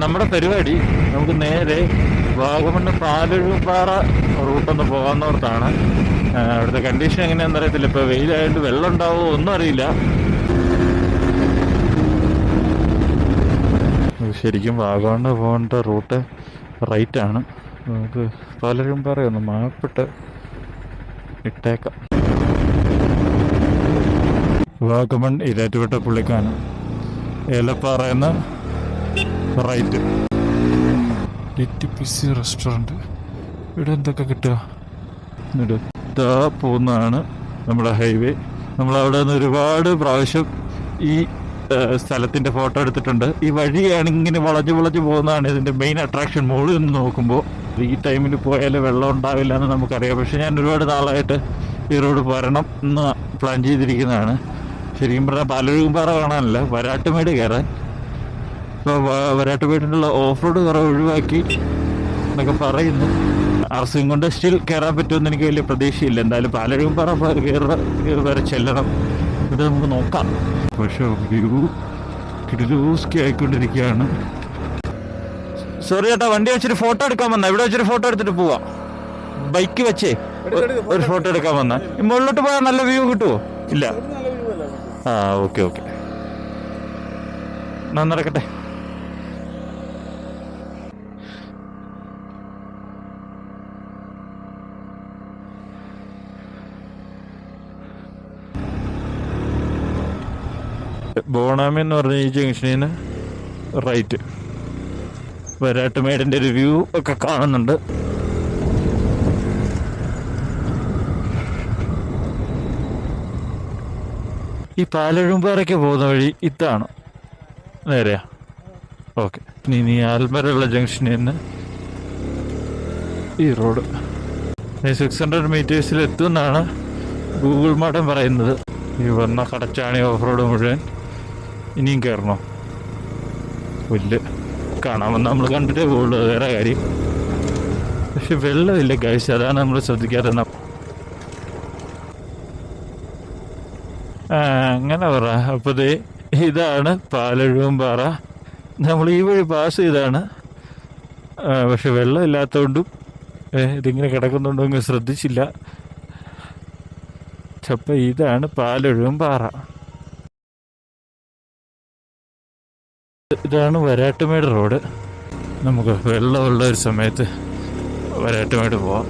നമ്മുടെ പരിപാടി നമുക്ക് നേരെ വാഗമണ് പാലഴുമ്പാറ റൂട്ടൊന്ന് പോകാവുന്നോർത്താണ്. അവിടുത്തെ കണ്ടീഷൻ എങ്ങനെയാണെന്ന് അറിയത്തില്ല. ഇപ്പോൾ വെയിലായതുകൊണ്ട് വെള്ളം ഉണ്ടാവുമോ ഒന്നും അറിയില്ല. ശരിക്കും വാഗമണ് പോകേണ്ട റൂട്ട് റൈറ്റാണ്. നമുക്ക് പാലഴുമ്പാറ ഒന്ന് മാപ്പിട്ട് ഇട്ടേക്കാം. വാഗമൺ ഇരാറ്റുപേട്ട പുള്ളിക്കാനം ഏലപ്പാറ എന്ന റൈറ്റ്. DTPC restaurant. ഇവിടെ എന്തൊക്കെ കിട്ടുക? ഇതാ പോകുന്നതാണ് നമ്മുടെ ഹൈവേ. നമ്മളവിടെ നിന്ന് ഒരുപാട് പ്രാവശ്യം ഈ സ്ഥലത്തിൻ്റെ ഫോട്ടോ എടുത്തിട്ടുണ്ട്. ഈ വഴിയാണ് ഇങ്ങനെ വളഞ്ഞു പോകുന്നതാണ് ഇതിൻ്റെ മെയിൻ അട്രാക്ഷൻ. മുകളിൽ നിന്ന് നോക്കുമ്പോൾ ഈ ടൈമിൽ പോയാൽ വെള്ളം ഉണ്ടാവില്ല എന്ന് നമുക്കറിയാം. പക്ഷെ ഞാൻ ഒരുപാട് നാളായിട്ട് ഈ റോഡ് വരണം എന്ന് പ്ലാൻ ചെയ്തിരിക്കുന്നതാണ്. ശരിക്കും പറഞ്ഞാൽ പാലഴുമ്പാറ കാണാനല്ല, വരാട്ടുമേട് കയറാൻ. ഇപ്പോൾ വരാട്ടുമേടിനുള്ള ഓഫ് റോഡ് കുറേ ഒഴിവാക്കി എന്നൊക്കെ പറയുന്നു. അറസും കൊണ്ട് സ്റ്റിൽ കയറാൻ പറ്റുമെന്ന് എനിക്ക് വലിയ പ്രതീക്ഷയില്ല. എന്തായാലും പാലഴുമ്പാറ വരെ ചെല്ലണം. ഇത് നമുക്ക് നോക്കാം. പക്ഷെ വ്യൂ കിടിലൂസ്കി ആയിക്കൊണ്ടിരിക്കുകയാണ്. സോറി ചേട്ടാ, വണ്ടി വെച്ചിട്ട് ഫോട്ടോ എടുക്കാൻ വന്ന. ഇവിടെ വെച്ചൊരു ഫോട്ടോ എടുത്തിട്ട് പോവാം. ബൈക്ക് വെച്ചേ ഒരു ഫോട്ടോ എടുക്കാൻ വന്ന. മുകളിലോട്ട് പോയാൽ നല്ല വ്യൂ കിട്ടുമോ? ഇല്ല. ഓക്കെ നടക്കട്ടെ. ബോണാമി എന്ന് പറഞ്ഞ ഈ ജംഗ്ഷനിൽ നിന്ന് റൈറ്റ് വരാട്ടുമേടിൻ്റെ ഒരു വ്യൂ ഒക്കെ കാണുന്നുണ്ട്. ഈ പാലഴുമ്പാറയ്ക്ക് പോകുന്ന വഴി ഇതാണ്. നേരെയാ? ഓക്കെ. ഇനി ആൽമരയുള്ള ജംഗ്ഷനിൽ നിന്ന് ഈ റോഡ് 600 മീറ്റേഴ്സിൽ എത്തുമെന്നാണ് ഗൂഗിൾ മാഡം പറയുന്നത്. ഈ വന്ന കടച്ചാണി ഓഫ് റോഡ് മുഴുവൻ ഇനിയും കയറണോ? പുല്ല് കാണാമെന്ന് നമ്മൾ കണ്ടിട്ടേ പോകുള്ളൂ, വേറെ കാര്യം. പക്ഷെ വെള്ളമില്ല ഗൈസ്, അതാണ് നമ്മൾ ശ്രദ്ധിക്കാതെ. അങ്ങനെ പറ. അപ്പോൾ ഇതാണ് പാലഴുമ്പാറ. നമ്മൾ ഈ വഴി പാസ് ചെയ്താണ്. പക്ഷെ വെള്ളമില്ലാത്തതുകൊണ്ടും ഇതിങ്ങനെ കിടക്കുന്നുണ്ടോ ശ്രദ്ധിച്ചില്ല. അപ്പം ഇതാണ് പാലഴുമ്പാറ. ഇതാണ് വരാട്ടുമേട് റോഡ്. നമുക്ക് വെള്ളമുള്ള ഒരു സമയത്ത് വരാട്ടുമേട് പോവാം.